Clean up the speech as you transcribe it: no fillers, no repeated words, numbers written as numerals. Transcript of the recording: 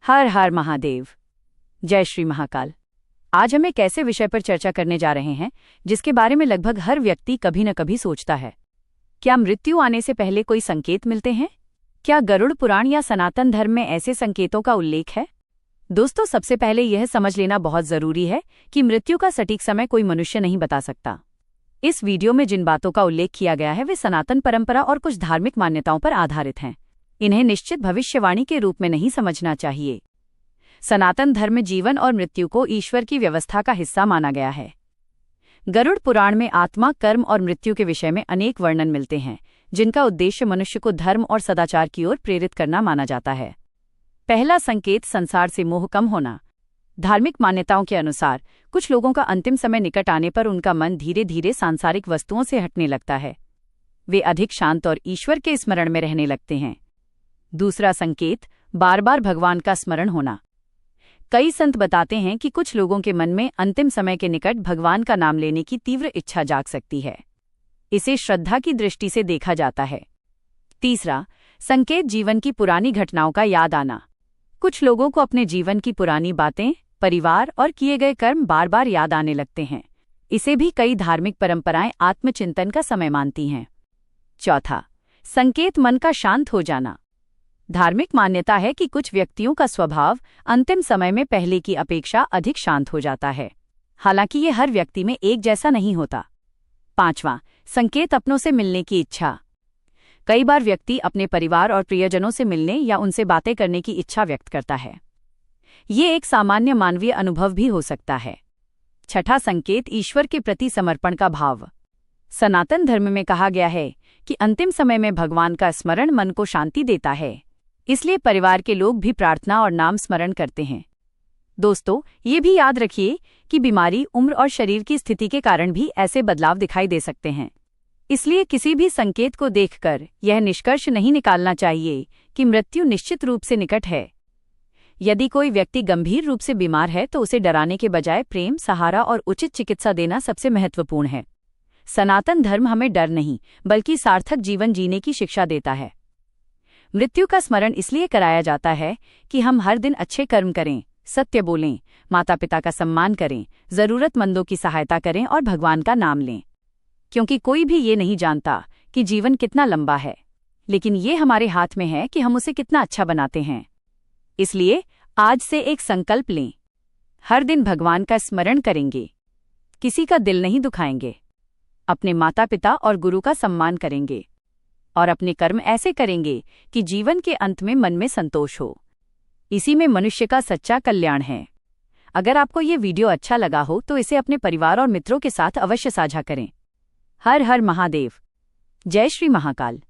हर हर महादेव। जय श्री महाकाल। आज हम एक ऐसे विषय पर चर्चा करने जा रहे हैं जिसके बारे में लगभग हर व्यक्ति कभी न कभी सोचता है। क्या मृत्यु आने से पहले कोई संकेत मिलते हैं? क्या गरुड़ पुराण या सनातन धर्म में ऐसे संकेतों का उल्लेख है? दोस्तों, सबसे पहले यह समझ लेना बहुत जरूरी है कि मृत्यु का सटीक समय कोई मनुष्य नहीं बता सकता। इस वीडियो में जिन बातों का उल्लेख किया गया है वे सनातन परंपरा और कुछ धार्मिक मान्यताओं पर आधारित हैं। इन्हें निश्चित भविष्यवाणी के रूप में नहीं समझना चाहिए। सनातन धर्म में जीवन और मृत्यु को ईश्वर की व्यवस्था का हिस्सा माना गया है। गरुड़ पुराण में आत्मा, कर्म और मृत्यु के विषय में अनेक वर्णन मिलते हैं, जिनका उद्देश्य मनुष्य को धर्म और सदाचार की ओर प्रेरित करना माना जाता है। पहला संकेत, संसार से मोह कम होना। धार्मिक मान्यताओं के अनुसार कुछ लोगों का अंतिम समय निकट आने पर उनका मन धीरे धीरे सांसारिक वस्तुओं से हटने लगता है। वे अधिक शांत और ईश्वर के स्मरण में रहने लगते हैं। दूसरा संकेत, बार बार भगवान का स्मरण होना। कई संत बताते हैं कि कुछ लोगों के मन में अंतिम समय के निकट भगवान का नाम लेने की तीव्र इच्छा जाग सकती है। इसे श्रद्धा की दृष्टि से देखा जाता है। तीसरा संकेत, जीवन की पुरानी घटनाओं का याद आना। कुछ लोगों को अपने जीवन की पुरानी बातें, परिवार और किए गए कर्म बार बार याद आने लगते हैं। इसे भी कई धार्मिक परंपराएं आत्मचिंतन का समय मानती हैं। चौथा संकेत, मन का शांत हो जाना। धार्मिक मान्यता है कि कुछ व्यक्तियों का स्वभाव अंतिम समय में पहले की अपेक्षा अधिक शांत हो जाता है। हालांकि ये हर व्यक्ति में एक जैसा नहीं होता। पांचवां संकेत, अपनों से मिलने की इच्छा। कई बार व्यक्ति अपने परिवार और प्रियजनों से मिलने या उनसे बातें करने की इच्छा व्यक्त करता है। ये एक सामान्य मानवीय अनुभव भी हो सकता है। छठा संकेत, ईश्वर के प्रति समर्पण का भाव। सनातन धर्म में कहा गया है कि अंतिम समय में भगवान का स्मरण मन को शांति देता है, इसलिए परिवार के लोग भी प्रार्थना और नाम स्मरण करते हैं। दोस्तों, ये भी याद रखिए कि बीमारी, उम्र और शरीर की स्थिति के कारण भी ऐसे बदलाव दिखाई दे सकते हैं। इसलिए किसी भी संकेत को देखकर यह निष्कर्ष नहीं निकालना चाहिए कि मृत्यु निश्चित रूप से निकट है। यदि कोई व्यक्ति गंभीर रूप से बीमार है तो उसे डराने के बजाय प्रेम, सहारा और उचित चिकित्सा देना सबसे महत्वपूर्ण है। सनातन धर्म हमें डर नहीं बल्कि सार्थक जीवन जीने की शिक्षा देता है। मृत्यु का स्मरण इसलिए कराया जाता है कि हम हर दिन अच्छे कर्म करें, सत्य बोलें, माता पिता का सम्मान करें, जरूरतमंदों की सहायता करें और भगवान का नाम लें। क्योंकि कोई भी ये नहीं जानता कि जीवन कितना लंबा है, लेकिन ये हमारे हाथ में है कि हम उसे कितना अच्छा बनाते हैं। इसलिए आज से एक संकल्प लें, हर दिन भगवान का स्मरण करेंगे, किसी का दिल नहीं दुखाएंगे, अपने माता पिता और गुरु का सम्मान करेंगे और अपने कर्म ऐसे करेंगे कि जीवन के अंत में मन में संतोष हो। इसी में मनुष्य का सच्चा कल्याण है। अगर आपको ये वीडियो अच्छा लगा हो तो इसे अपने परिवार और मित्रों के साथ अवश्य साझा करें। हर हर महादेव। जय श्री महाकाल।